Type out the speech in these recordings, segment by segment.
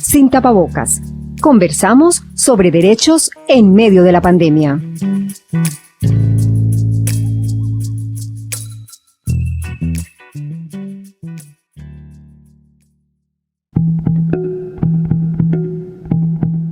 Sin tapabocas. Conversamos sobre derechos en medio de la pandemia.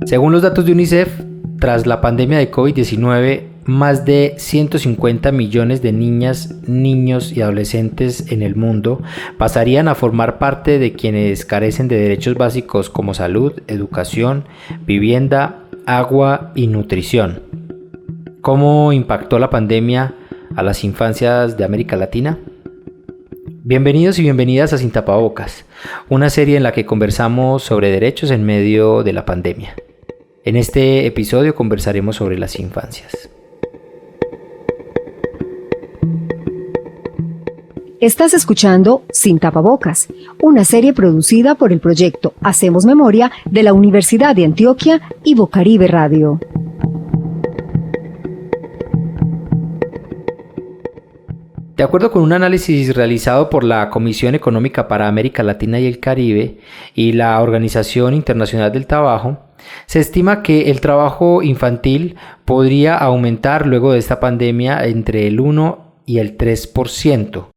Según los datos de UNICEF, tras la pandemia de COVID-19, más de 150 millones de niñas, niños y adolescentes en el mundo pasarían a formar parte de quienes carecen de derechos básicos como salud, educación, vivienda, agua y nutrición. ¿Cómo impactó la pandemia a las infancias de América Latina? Bienvenidos y bienvenidas a Sin Tapabocas, una serie en la que conversamos sobre derechos en medio de la pandemia. En este episodio conversaremos sobre las infancias. Estás escuchando Sin Tapabocas, una serie producida por el proyecto Hacemos Memoria de la Universidad de Antioquia y Bocaribe Radio. De acuerdo con un análisis realizado por la Comisión Económica para América Latina y el Caribe y la Organización Internacional del Trabajo, se estima que el trabajo infantil podría aumentar luego de esta pandemia entre el 1 y el 3%.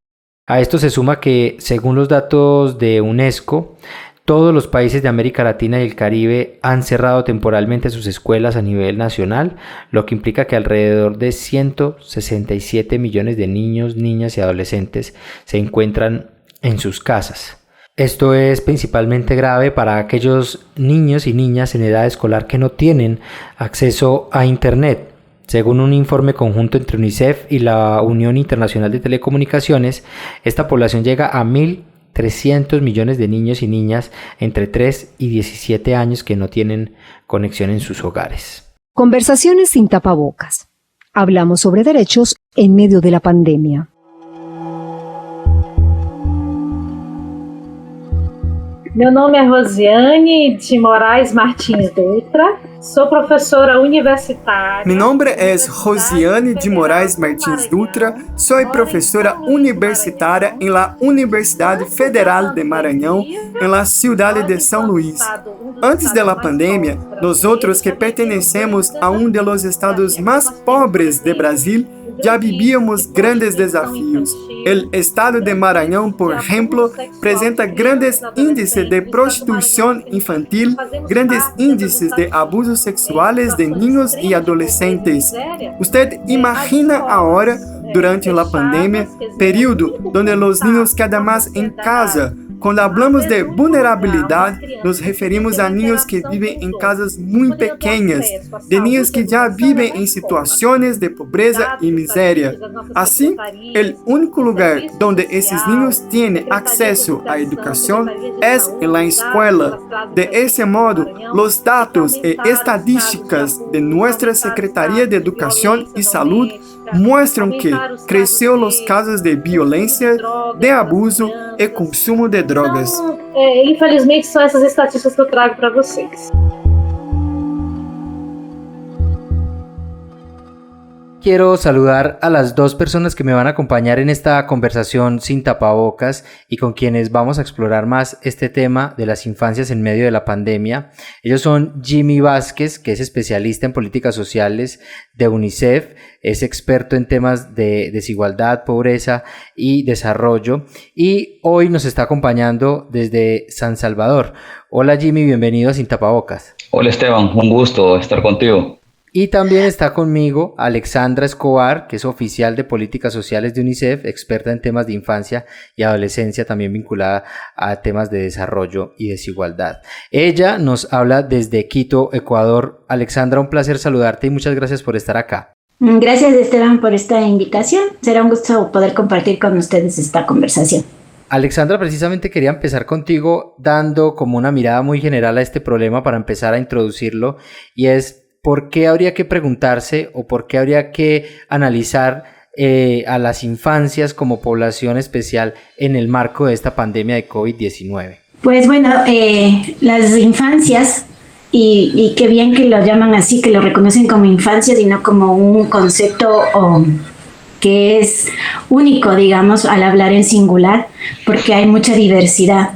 A esto se suma que, según los datos de UNESCO, todos los países de América Latina y el Caribe han cerrado temporalmente sus escuelas a nivel nacional, lo que implica que alrededor de 167 millones de niños, niñas y adolescentes se encuentran en sus casas. Esto es principalmente grave para aquellos niños y niñas en edad escolar que no tienen acceso a Internet. Según un informe conjunto entre UNICEF y la Unión Internacional de Telecomunicaciones, esta población llega a 1.300 millones de niños y niñas entre 3 y 17 años que no tienen conexión en sus hogares. Conversaciones sin tapabocas. Hablamos sobre derechos en medio de la pandemia. Meu nome é Rosiane de Moraes Martins Dutra, sou professora universitária. Mi nombre es Rosiane de Moraes Martins Dutra, soy profesora universitaria en la Universidad Federal de Maranhão, en la ciudad de São Luís. Antes de la pandemia, nosotros que pertenecemos a uno de los estados más pobres de Brasil, ya vivíamos grandes desafíos. El estado de Maranhão, por ejemplo, presenta grandes índices de prostitución infantil, grandes índices de abusos sexuales de niños y adolescentes. Usted imagina ahora, durante la pandemia, período donde los niños quedan más en casa. Cuando hablamos de vulnerabilidad, nos referimos a niños que viven en casas muy pequeñas, de niños que ya viven en situaciones de pobreza y miseria. Así, el único lugar donde esos niños tienen acceso a educación es en la escuela. De ese modo, los datos y estadísticas de nuestra Secretaría de Educación y Salud muestran que cresceu los casos de violência, de abuso e consumo de drogas. Então, infelizmente, são essas estatísticas que eu trago para vocês. Quiero saludar a las dos personas que me van a acompañar en esta conversación sin tapabocas y con quienes vamos a explorar más este tema de las infancias en medio de la pandemia. Ellos son Jimmy Vázquez, que es especialista en políticas sociales de UNICEF, es experto en temas de desigualdad, pobreza y desarrollo, y hoy nos está acompañando desde San Salvador. Hola Jimmy, bienvenido a Sin Tapabocas. Hola Esteban, un gusto estar contigo. Y también está conmigo Alexandra Escobar, que es oficial de políticas sociales de UNICEF, experta en temas de infancia y adolescencia, también vinculada a temas de desarrollo y desigualdad. Ella nos habla desde Quito, Ecuador. Alexandra, un placer saludarte y muchas gracias por estar acá. Gracias Esteban por esta invitación. Será un gusto poder compartir con ustedes esta conversación. Alexandra, precisamente quería empezar contigo dando como una mirada muy general a este problema para empezar a introducirlo, y es ¿por qué habría que preguntarse o por qué habría que analizar a las infancias como población especial en el marco de esta pandemia de COVID-19? Pues bueno, las infancias, y qué bien que lo llaman así, que lo reconocen como infancias y no como un concepto que es único, digamos, al hablar en singular, porque hay mucha diversidad.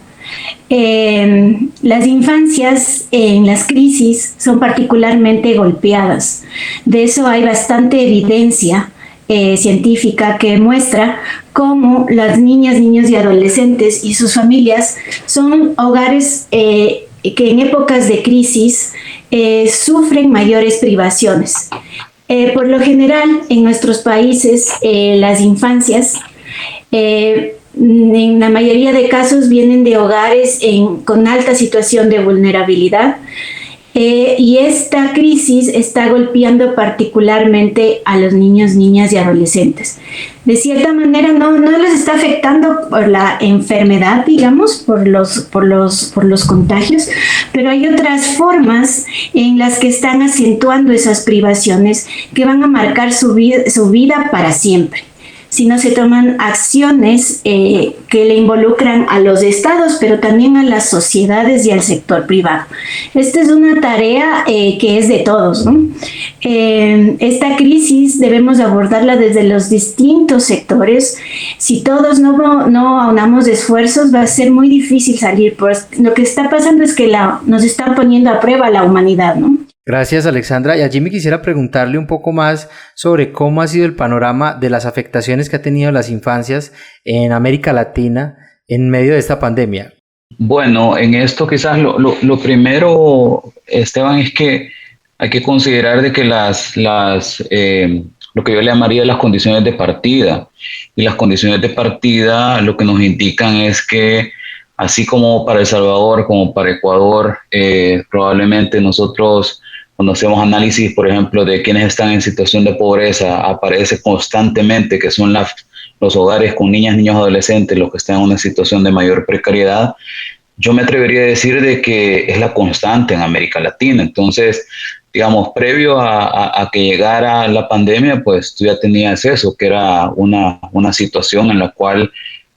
Las infancias en las crisis son particularmente golpeadas. De eso hay bastante evidencia científica que muestra cómo las niñas, niños y adolescentes y sus familias son hogares que en épocas de crisis sufren mayores privaciones. Por lo general, en nuestros países, las infancias en la mayoría de casos vienen de hogares con alta situación de vulnerabilidad, y esta crisis está golpeando particularmente a los niños, niñas y adolescentes. De cierta manera no les está afectando por la enfermedad, digamos, por los contagios, pero hay otras formas en las que están acentuando esas privaciones que van a marcar su vida para siempre, si no se toman acciones que le involucran a los estados, pero también a las sociedades y al sector privado. Esta es una tarea que es de todos, ¿no? Esta crisis debemos abordarla desde los distintos sectores. Si todos no aunamos esfuerzos, va a ser muy difícil salir. Pues lo que está pasando es que nos está poniendo a prueba la humanidad, ¿no? Gracias, Alexandra. Y a Jimmy quisiera preguntarle un poco más sobre cómo ha sido el panorama de las afectaciones que ha tenido las infancias en América Latina en medio de esta pandemia. Bueno, en esto quizás lo primero, Esteban, es que hay que considerar de que lo que yo le llamaría las condiciones de partida. Y las condiciones de partida lo que nos indican es que así como para El Salvador, como para Ecuador, probablemente nosotros, cuando hacemos análisis, por ejemplo, de quienes están en situación de pobreza, aparece constantemente que son los hogares con niñas, niños, adolescentes, los que están en una situación de mayor precariedad. Yo me atrevería a decir de que es la constante en América Latina. Entonces, digamos, previo a que llegara la pandemia, pues tú ya tenías eso, que era una situación en la cual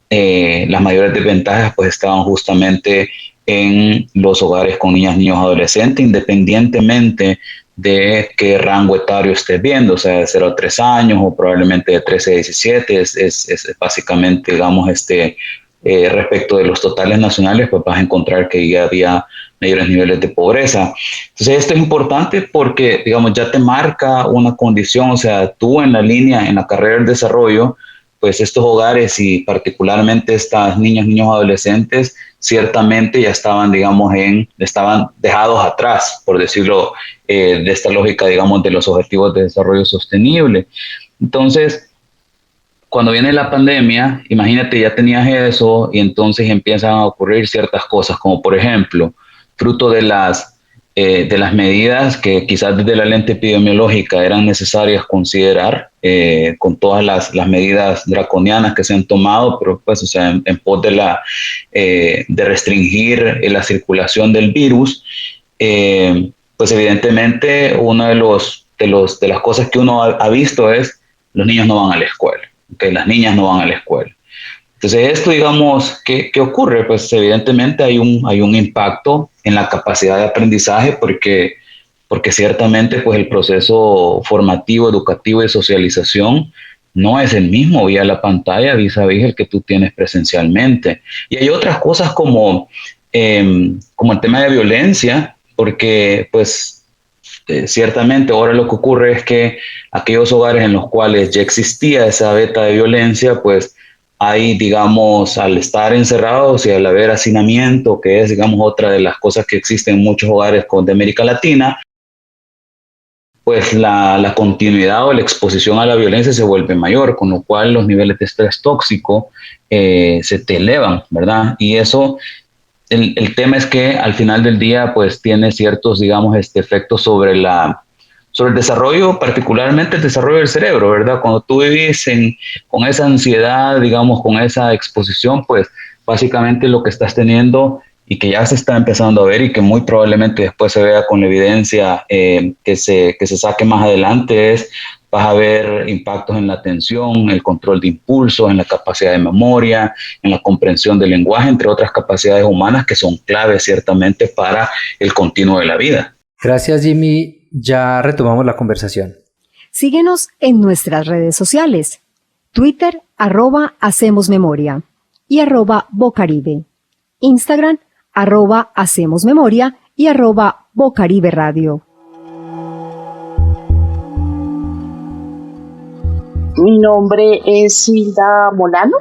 las mayores desventajas pues estaban justamente en los hogares con niñas, niños, adolescentes, independientemente de qué rango etario estés viendo, o sea, de 0 a 3 años o probablemente de 13 a 17, es básicamente, digamos, respecto de los totales nacionales, pues vas a encontrar que ya había mayores niveles de pobreza. Entonces esto es importante porque, digamos, ya te marca una condición, o sea, tú en la carrera del desarrollo, pues estos hogares y particularmente estas niñas, niños, adolescentes, ciertamente ya estaban, digamos, estaban dejados atrás, por decirlo, de esta lógica, digamos, de los objetivos de desarrollo sostenible. Entonces, cuando viene la pandemia, imagínate, ya tenías eso y entonces empiezan a ocurrir ciertas cosas, como por ejemplo, fruto de las medidas que quizás desde la lente epidemiológica eran necesarias considerar, con todas las medidas draconianas que se han tomado, pero pues, o sea, en pos de restringir la circulación del virus, pues evidentemente una de las cosas que uno ha visto es los niños no van a la escuela, ¿okay? Las niñas no van a la escuela. Entonces esto, digamos, ¿qué ocurre? Pues evidentemente hay un impacto en la capacidad de aprendizaje porque ciertamente pues el proceso formativo, educativo y de socialización no es el mismo vía la pantalla vis-a-vis el que tú tienes presencialmente. Y hay otras cosas como el tema de violencia, porque pues ciertamente ahora lo que ocurre es que aquellos hogares en los cuales ya existía esa beta de violencia, pues hay, digamos, al estar encerrados y al haber hacinamiento, que es, digamos, otra de las cosas que existen en muchos hogares de América Latina, pues la continuidad o la exposición a la violencia se vuelve mayor, con lo cual los niveles de estrés tóxico se te elevan, ¿verdad? Y eso, el tema es que al final del día, pues tiene ciertos, digamos, efectos sobre el desarrollo, particularmente el desarrollo del cerebro, ¿verdad? Cuando tú vivís con esa ansiedad, digamos, con esa exposición, pues básicamente lo que estás teniendo y que ya se está empezando a ver y que muy probablemente después se vea con la evidencia que se saque más adelante vas a ver impactos en la atención, el control de impulsos, en la capacidad de memoria, en la comprensión del lenguaje, entre otras capacidades humanas que son claves ciertamente para el continuo de la vida. Gracias, Jimmy. Ya retomamos la conversación. Síguenos en nuestras redes sociales. Twitter, @HacemosMemoria y @Bocaribe. Instagram, @Hacemos Memoria y @Bocaribe Radio. Mi nombre es Hilda Molano.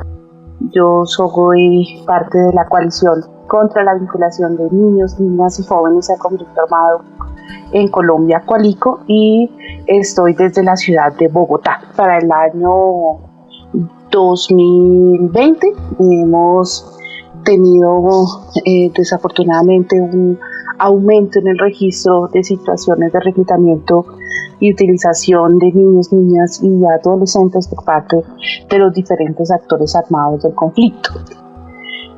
Yo soy parte de la coalición contra la vinculación de niños, niñas y jóvenes al conflicto armado en Colombia, Coalico, y estoy desde la ciudad de Bogotá. Para el año 2020 hemos tenido desafortunadamente un aumento en el registro de situaciones de reclutamiento y utilización de niños, niñas y adolescentes por parte de los diferentes actores armados del conflicto.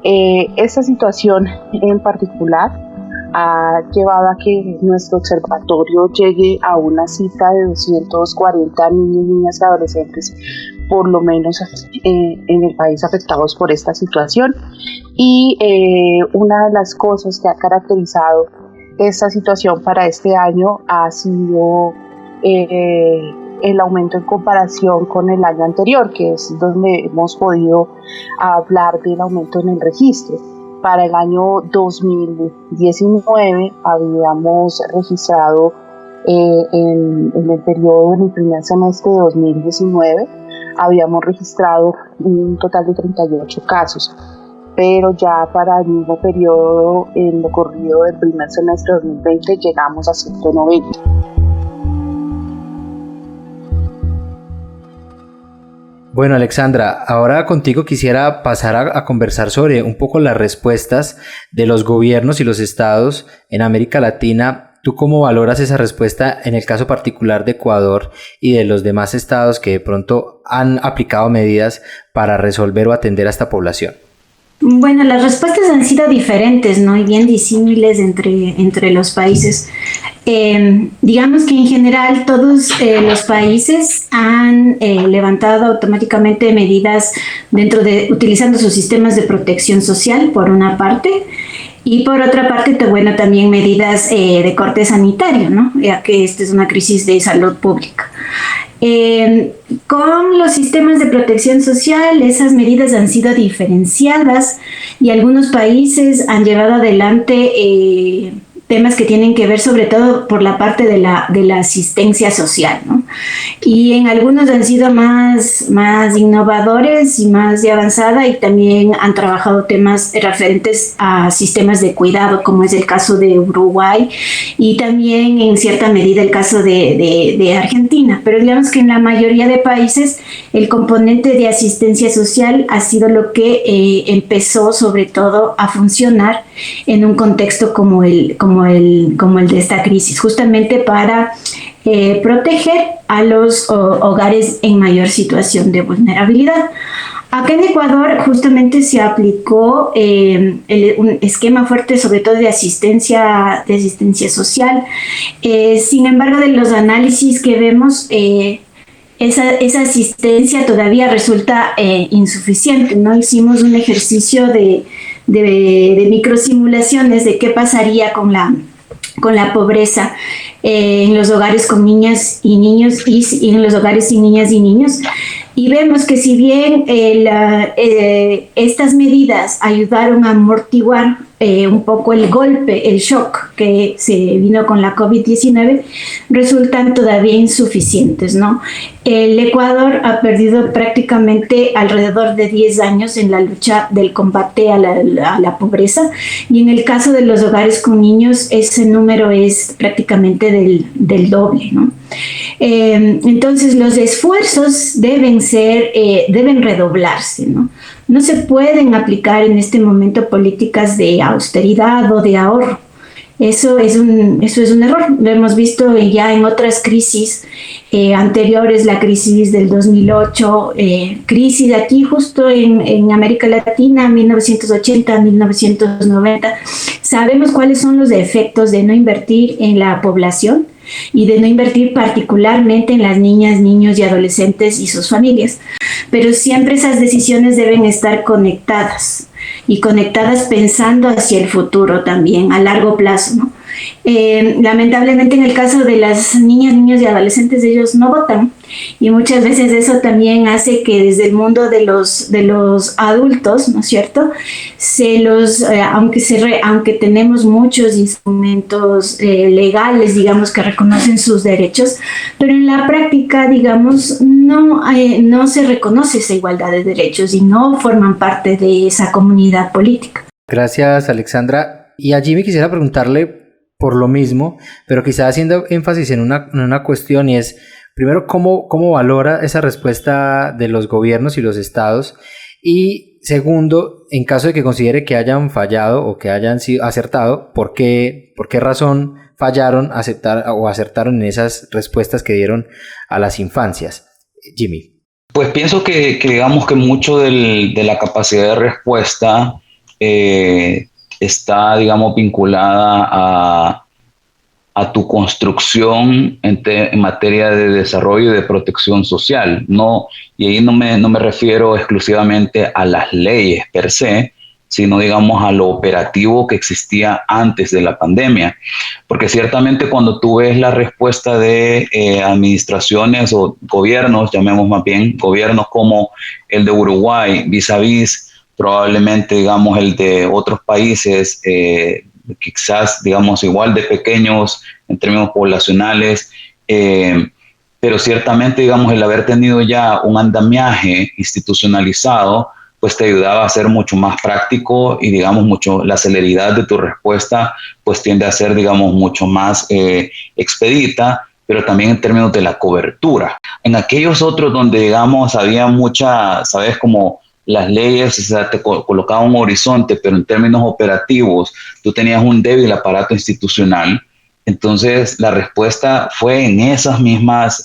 Esta situación en particular ha llevado a que nuestro observatorio llegue a una cifra de 240 niños, niñas y adolescentes, por lo menos en el país, afectados por esta situación. Y una de las cosas que ha caracterizado esta situación para este año ha sido el aumento en comparación con el año anterior, que es donde hemos podido hablar del aumento en el registro. Para el año 2019 habíamos registrado en el periodo, en el primer semestre de 2019, habíamos registrado un total de 38 casos, pero ya para el mismo periodo, en lo corrido del primer semestre de 2020, llegamos a 190. Bueno, Alexandra, ahora contigo quisiera pasar a conversar sobre un poco las respuestas de los gobiernos y los estados en América Latina. ¿Tú cómo valoras esa respuesta en el caso particular de Ecuador y de los demás estados que de pronto han aplicado medidas para resolver o atender a esta población? Bueno, las respuestas han sido diferentes, ¿no? Y bien disímiles entre los países. Digamos que en general todos los países han levantado automáticamente medidas utilizando sus sistemas de protección social, por una parte, y por otra parte, bueno, también medidas de corte sanitario, ¿no? Ya que esta es una crisis de salud pública. Con los sistemas de protección social, esas medidas han sido diferenciadas y algunos países han llevado adelante temas que tienen que ver sobre todo por la parte de la asistencia social, ¿no? Y en algunos han sido más innovadores y más de avanzada, y también han trabajado temas referentes a sistemas de cuidado, como es el caso de Uruguay y también en cierta medida el caso de Argentina. Pero digamos que en la mayoría de países el componente de asistencia social ha sido lo que empezó sobre todo a funcionar en un contexto como el de esta crisis, justamente para proteger a los hogares en mayor situación de vulnerabilidad. Acá en Ecuador justamente se aplicó un esquema fuerte, sobre todo de asistencia social. Sin embargo, de los análisis que vemos, esa asistencia todavía resulta insuficiente, ¿no? Hicimos un ejercicio de microsimulaciones de qué pasaría con la pobreza en los hogares con niñas y niños y en los hogares sin niñas y niños. Y vemos que si bien estas medidas ayudaron a amortiguar un poco el golpe, el shock que se vino con la COVID-19, resultan todavía insuficientes, ¿no? El Ecuador ha perdido prácticamente alrededor de 10 años en la lucha del combate a la pobreza, y en el caso de los hogares con niños ese número es prácticamente del doble, ¿no? Entonces los esfuerzos deben redoblarse, ¿no? No se pueden aplicar en este momento políticas de austeridad o de ahorro. Eso es un error. Lo hemos visto ya en otras crisis anteriores, la crisis del 2008, crisis aquí justo en América Latina, 1980, 1990. Sabemos cuáles son los efectos de no invertir en la población y de no invertir particularmente en las niñas, niños y adolescentes y sus familias. Pero siempre esas decisiones deben estar conectadas, y conectadas pensando hacia el futuro también, a largo plazo, ¿no? Lamentablemente en el caso de las niñas, niños y adolescentes, ellos no votan, y muchas veces eso también hace que desde el mundo de los adultos, ¿no es cierto?, aunque tenemos muchos instrumentos legales, digamos, que reconocen sus derechos, pero en la práctica, digamos, no se reconoce esa igualdad de derechos y no forman parte de esa comunidad política. Gracias, Alexandra. Y a Jimmy quisiera preguntarle por lo mismo, pero quizá haciendo énfasis en una cuestión, y es, primero, ¿cómo valora esa respuesta de los gobiernos y los estados? Y segundo, en caso de que considere que hayan fallado o que hayan sido acertado, ¿por qué razón fallaron, acertaron en esas respuestas que dieron a las infancias? Jimmy. Pues pienso que digamos que mucho de la capacidad de respuesta está, digamos, vinculada a tu construcción en materia de desarrollo y de protección social, ¿no? Y ahí no me refiero exclusivamente a las leyes per se, sino, digamos, a lo operativo que existía antes de la pandemia. Porque ciertamente cuando tú ves la respuesta de administraciones o gobiernos, llamemos más bien gobiernos como el de Uruguay, vis a vis probablemente, digamos, el de otros países, quizás, digamos, igual de pequeños en términos poblacionales, pero ciertamente, digamos, el haber tenido ya un andamiaje institucionalizado, pues te ayudaba a ser mucho más práctico y, digamos, la celeridad de tu respuesta, pues tiende a ser, digamos, mucho más expedita, pero también en términos de la cobertura. En aquellos otros donde, digamos, había mucha, ¿sabes?, como las leyes, o sea, te colocaba un horizonte, pero en términos operativos tú tenías un débil aparato institucional. Entonces la respuesta fue en esas mismas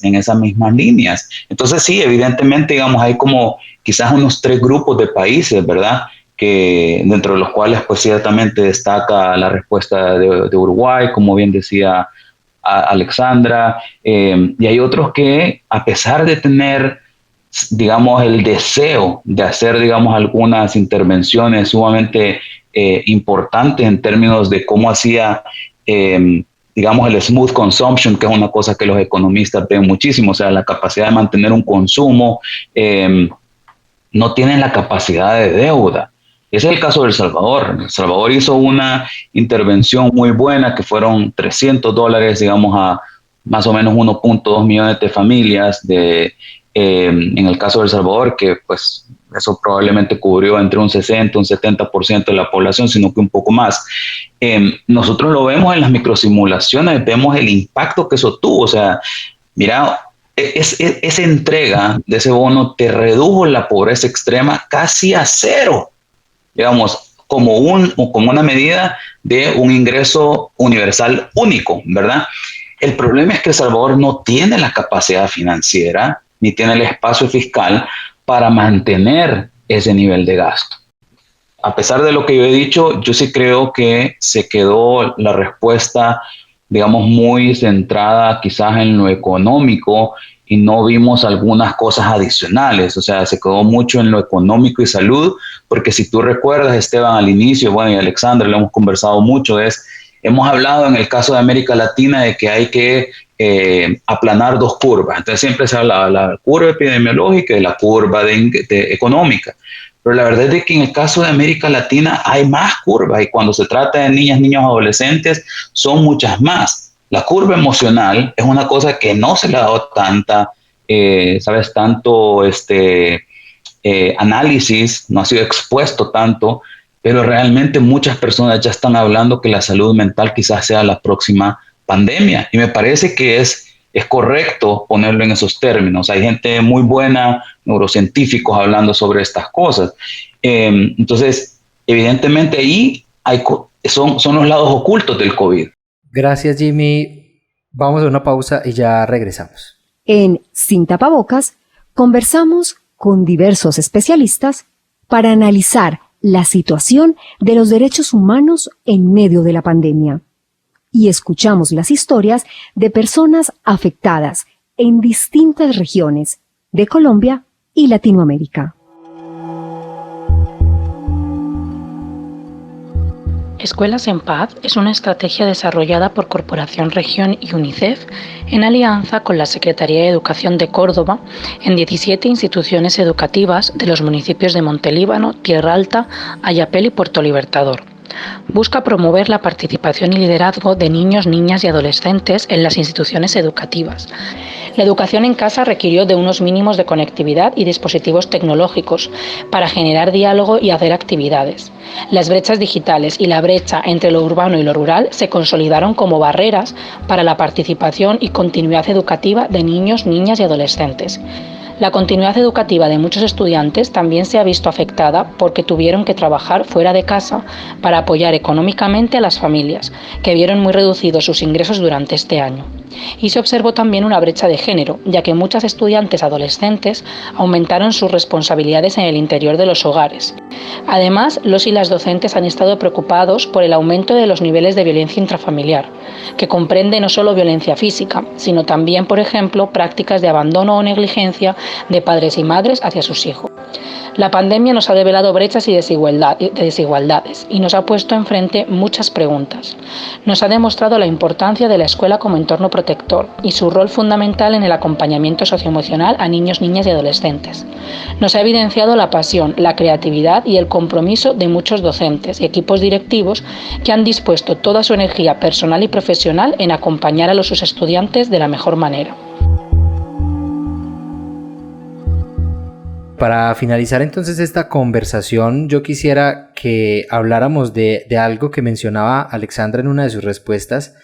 líneas. Entonces sí, evidentemente, digamos, hay como quizás unos 3 grupos de países, ¿verdad?, que dentro de los cuales pues ciertamente destaca la respuesta de Uruguay, como bien decía Alexandra, y hay otros que, a pesar de tener, digamos, el deseo de hacer, digamos, algunas intervenciones sumamente importantes en términos de cómo hacía, digamos, el smooth consumption, que es una cosa que los economistas ven muchísimo, o sea, la capacidad de mantener un consumo, no tienen la capacidad de deuda. Ese es el caso de El Salvador. El Salvador hizo una intervención muy buena, que fueron $300, digamos, a más o menos 1.2 millones de familias en el caso de El Salvador, que pues eso probablemente cubrió entre un 60 y un 70% de la población, sino que un poco más. Nosotros lo vemos en las microsimulaciones, vemos el impacto que eso tuvo. O sea, mira, esa entrega de ese bono te redujo la pobreza extrema casi a cero, digamos, como una medida de un ingreso universal único, ¿verdad? El problema es que El Salvador no tiene la capacidad financiera ni tiene el espacio fiscal para mantener ese nivel de gasto. A pesar de lo que yo he dicho, yo sí creo que se quedó la respuesta, digamos, muy centrada quizás en lo económico y no vimos algunas cosas adicionales. O sea, se quedó mucho en lo económico y salud, porque si tú recuerdas, Esteban, al inicio, bueno, y Alexandra, lo hemos conversado mucho, hemos hablado en el caso de América Latina de que hay que aplanar 2 curvas. Entonces siempre se habla de la curva epidemiológica y la curva económica. Pero la verdad es que en el caso de América Latina hay más curvas, y cuando se trata de niñas, niños, adolescentes, son muchas más. La curva emocional es una cosa que no se le ha dado tanto análisis, no ha sido expuesto tanto, pero realmente muchas personas ya están hablando que la salud mental quizás sea la próxima pandemia, y me parece que es correcto ponerlo en esos términos. Hay gente muy buena, neurocientíficos, hablando sobre estas cosas. Entonces, evidentemente ahí son los lados ocultos del COVID. Gracias, Jimmy. Vamos a una pausa y ya regresamos. En Sin Tapabocas conversamos con diversos especialistas para analizar la situación de los derechos humanos en medio de la pandemia. Y escuchamos las historias de personas afectadas en distintas regiones de Colombia y Latinoamérica. Escuelas en Paz es una estrategia desarrollada por Corporación Región y UNICEF en alianza con la Secretaría de Educación de Córdoba en 17 instituciones educativas de los municipios de Montelíbano, Tierra Alta, Ayapel y Puerto Libertador. Busca promover la participación y liderazgo de niños, niñas y adolescentes en las instituciones educativas. La educación en casa requirió de unos mínimos de conectividad y dispositivos tecnológicos para generar diálogo y hacer actividades. Las brechas digitales y la brecha entre lo urbano y lo rural se consolidaron como barreras para la participación y continuidad educativa de niños, niñas y adolescentes. La continuidad educativa de muchos estudiantes también se ha visto afectada porque tuvieron que trabajar fuera de casa para apoyar económicamente a las familias, que vieron muy reducidos sus ingresos durante este año. Y se observó también una brecha de género, ya que muchas estudiantes adolescentes aumentaron sus responsabilidades en el interior de los hogares. Además, los y las docentes han estado preocupados por el aumento de los niveles de violencia intrafamiliar, que comprende no solo violencia física, sino también, por ejemplo, prácticas de abandono o negligencia de padres y madres hacia sus hijos. La pandemia nos ha develado brechas y desigualdades y nos ha puesto enfrente muchas preguntas. Nos ha demostrado la importancia de la escuela como entorno protector y su rol fundamental en el acompañamiento socioemocional a niños, niñas y adolescentes. Nos ha evidenciado la pasión, la creatividad y el compromiso de muchos docentes y equipos directivos que han dispuesto toda su energía personal y profesional en acompañar a sus estudiantes de la mejor manera. Para finalizar entonces esta conversación, yo quisiera que habláramos de algo que mencionaba Alexandra en una de sus respuestas,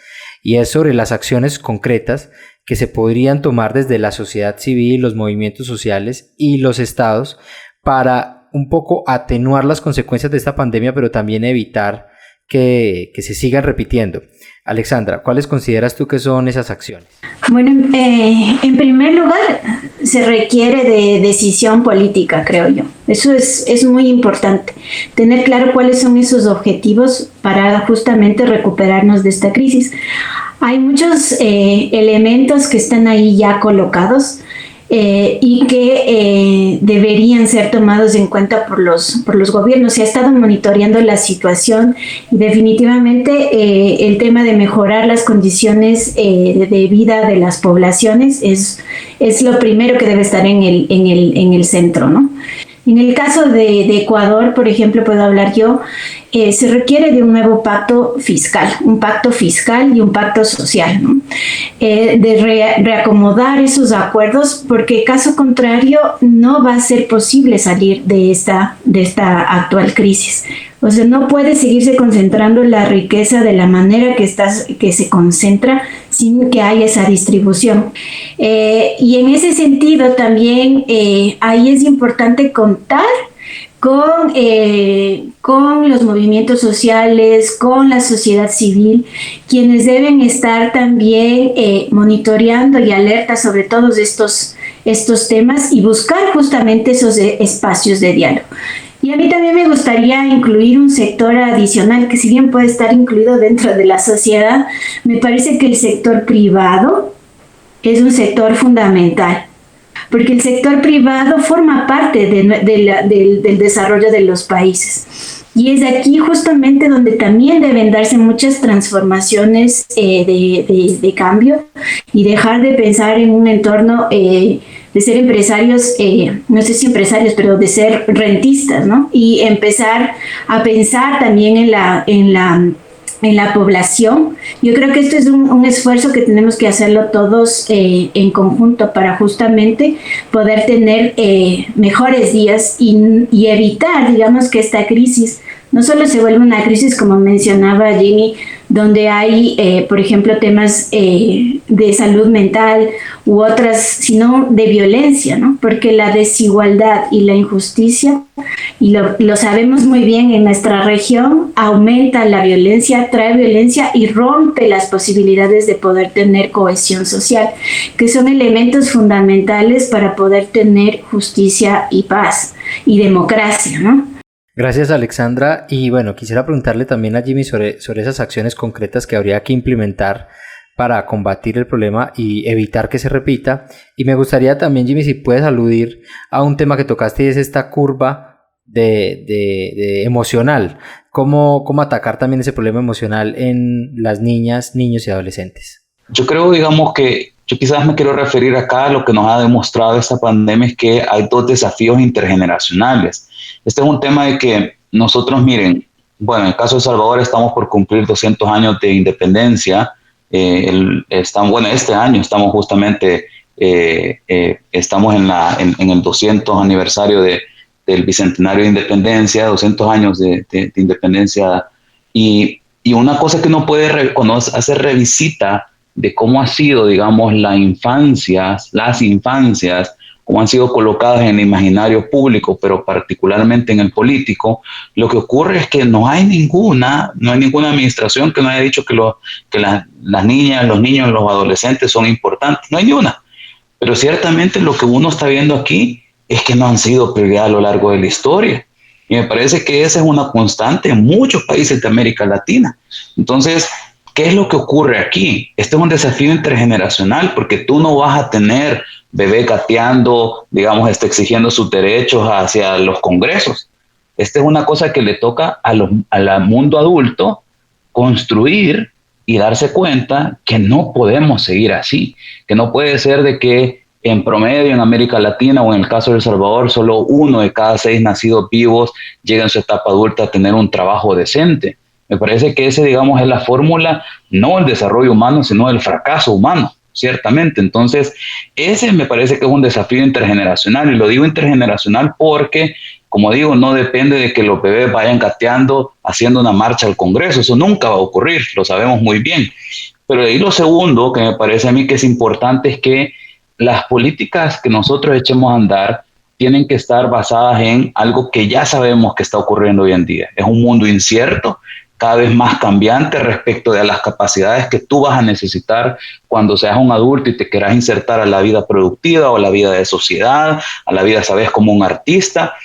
y es sobre las acciones concretas que se podrían tomar desde la sociedad civil, los movimientos sociales y los estados para un poco atenuar las consecuencias de esta pandemia, pero también evitar que se sigan repitiendo. Alexandra, ¿cuáles consideras tú que son esas acciones? Bueno, en primer lugar, se requiere de decisión política, creo yo. Eso es muy importante, tener claro cuáles son esos objetivos para justamente recuperarnos de esta crisis. Hay muchos elementos que están ahí ya colocados y que deberían ser tomados en cuenta por los gobiernos. Se ha estado monitoreando la situación y definitivamente el tema de mejorar las condiciones de vida de las poblaciones es lo primero que debe estar en el centro, ¿no? En el caso de Ecuador, por ejemplo, puedo hablar yo, se requiere de un nuevo pacto fiscal y un pacto social, ¿no? De reacomodar esos acuerdos, porque caso contrario no va a ser posible salir de esta actual crisis. O sea, no puede seguirse concentrando la riqueza de la manera que se concentra sin que haya esa distribución. Y en ese sentido también ahí es importante contar con los movimientos sociales, con la sociedad civil, quienes deben estar también monitoreando y alerta sobre todos estos temas y buscar justamente esos espacios de diálogo. Y a mí también me gustaría incluir un sector adicional que, si bien puede estar incluido dentro de la sociedad, me parece que el sector privado es un sector fundamental, porque el sector privado forma parte del desarrollo de los países. Y es aquí justamente donde también deben darse muchas transformaciones de cambio y dejar de pensar en un entorno de ser empresarios, no sé si empresarios, pero de ser rentistas, ¿no? Y empezar a pensar también en la población. Yo creo que esto es un esfuerzo que tenemos que hacerlo todos en conjunto para justamente poder tener mejores días y evitar, digamos, que esta crisis no solo se vuelva una crisis, como mencionaba Jimmy, donde hay, por ejemplo, temas de salud mental u otras, sino de violencia, ¿no? Porque la desigualdad y la injusticia, y lo sabemos muy bien en nuestra región, aumenta la violencia, trae violencia y rompe las posibilidades de poder tener cohesión social, que son elementos fundamentales para poder tener justicia y paz y democracia, ¿no? Gracias, Alexandra. Y bueno, quisiera preguntarle también a Jimmy sobre esas acciones concretas que habría que implementar para combatir el problema y evitar que se repita. Y me gustaría también, Jimmy, si puedes aludir a un tema que tocaste, y es esta curva de emocional. ¿Cómo atacar también ese problema emocional en las niñas, niños y adolescentes? Yo creo, digamos, que yo quizás me quiero referir acá a lo que nos ha demostrado esta pandemia, es que hay dos desafíos intergeneracionales. Este es un tema de que nosotros, miren, bueno, en el caso de El Salvador estamos por cumplir 200 años de independencia. Este año estamos justamente, estamos en el 200 aniversario del Bicentenario de Independencia, 200 años de independencia. Y una cosa que uno puede hacer revisita de cómo ha sido, digamos, las infancias, cómo han sido colocadas en el imaginario público, pero particularmente en el político. Lo que ocurre es que no hay ninguna administración que no haya dicho que las niñas, los niños, los adolescentes son importantes. No hay ni una. Pero ciertamente lo que uno está viendo aquí es que no han sido prioridad a lo largo de la historia. Y me parece que esa es una constante en muchos países de América Latina. Entonces, ¿qué es lo que ocurre aquí? Este es un desafío intergeneracional, porque tú no vas a tener bebé gateando, digamos, exigiendo sus derechos hacia los congresos. Esta es una cosa que le toca al mundo adulto construir y darse cuenta que no podemos seguir así, que no puede ser de que en promedio en América Latina o en el caso de El Salvador solo 1 de cada 6 nacidos vivos llega en su etapa adulta a tener un trabajo decente. Me parece que ese, digamos, es la fórmula, no el desarrollo humano, sino el fracaso humano, ciertamente. Entonces, ese me parece que es un desafío intergeneracional, y lo digo intergeneracional porque, como digo, no depende de que los bebés vayan gateando haciendo una marcha al Congreso. Eso nunca va a ocurrir, lo sabemos muy bien. Pero de ahí lo segundo que me parece a mí que es importante es que las políticas que nosotros echemos a andar tienen que estar basadas en algo que ya sabemos que está ocurriendo hoy en día. Es un mundo incierto, cada vez más cambiante respecto de las capacidades que tú vas a necesitar cuando seas un adulto y te quieras insertar a la vida productiva o a la vida de sociedad, a la vida, sabes, como un artista.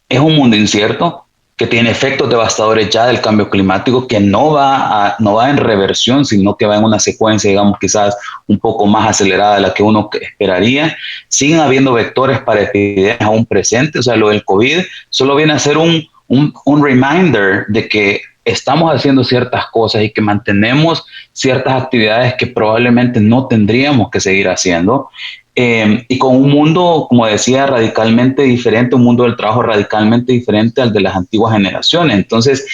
Es un mundo incierto que tiene efectos devastadores ya del cambio climático, que no va en reversión, sino que va en una secuencia, digamos, quizás un poco más acelerada de la que uno esperaría. Siguen habiendo vectores para epidemias aún presentes, o sea, lo del COVID solo viene a ser un reminder de que estamos haciendo ciertas cosas y que mantenemos ciertas actividades que probablemente no tendríamos que seguir haciendo. Y con un mundo, como decía, radicalmente diferente, un mundo del trabajo radicalmente diferente al de las antiguas generaciones. Entonces,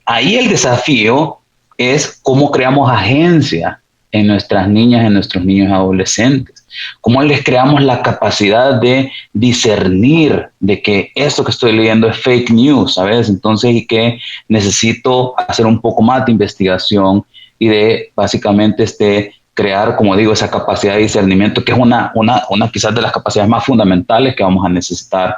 ahí el desafío es cómo creamos agencia en nuestras niñas, en nuestros niños y adolescentes. Cómo les creamos la capacidad de discernir de que esto que estoy leyendo es fake news, ¿sabes? Entonces, y que necesito hacer un poco más de investigación y de básicamente crear, como digo, esa capacidad de discernimiento, que es una quizás de las capacidades más fundamentales que vamos a necesitar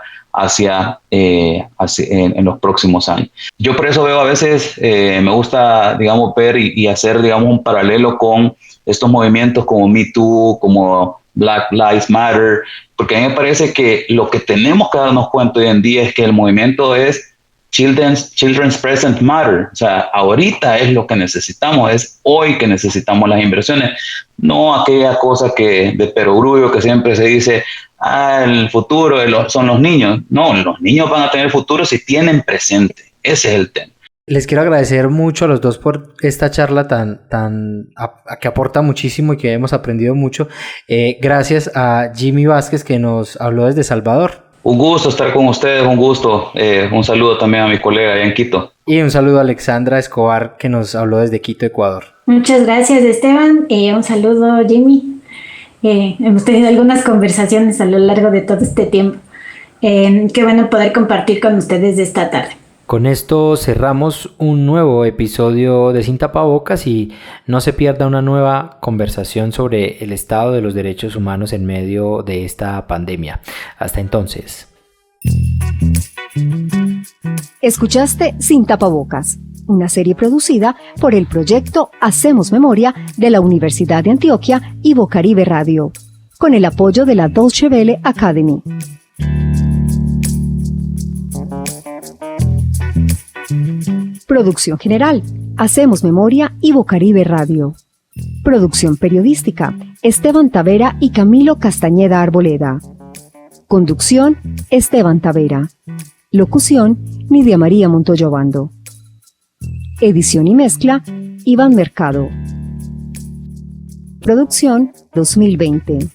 en los próximos años. Yo por eso veo a veces, me gusta, digamos, ver y hacer, digamos, un paralelo con estos movimientos como Me Too, como Black Lives Matter, porque a mí me parece que lo que tenemos que darnos cuenta hoy en día es que el movimiento es Children's Present Matter. O sea, ahorita es lo que necesitamos, es hoy que necesitamos las inversiones, no aquella cosa de perogrullo que siempre se dice, el futuro son los niños. No, los niños van a tener futuro si tienen presente. Ese es el tema. Les quiero agradecer mucho a los dos por esta charla que aporta muchísimo y que hemos aprendido mucho. Gracias a Jimmy Vázquez, que nos habló desde Salvador. Un gusto estar con ustedes, un gusto. Un saludo también a mi colega allá en Quito. Y un saludo a Alexandra Escobar, que nos habló desde Quito, Ecuador. Muchas gracias, Esteban. Un saludo, Jimmy. Hemos tenido algunas conversaciones a lo largo de todo este tiempo. Qué bueno poder compartir con ustedes esta tarde. Con esto cerramos un nuevo episodio de Sin Tapabocas, y no se pierda una nueva conversación sobre el estado de los derechos humanos en medio de esta pandemia. Hasta entonces. Escuchaste Sin Tapabocas, una serie producida por el proyecto Hacemos Memoria de la Universidad de Antioquia y Bocaribe Radio, con el apoyo de la Deutsche Welle Academy. Producción general, Hacemos Memoria y Bocaribe Radio. Producción periodística, Esteban Tavera y Camilo Castañeda Arboleda. Conducción, Esteban Tavera. Locución, Nidia María Montoya Bando. Edición y mezcla, Iván Mercado. Producción 2020.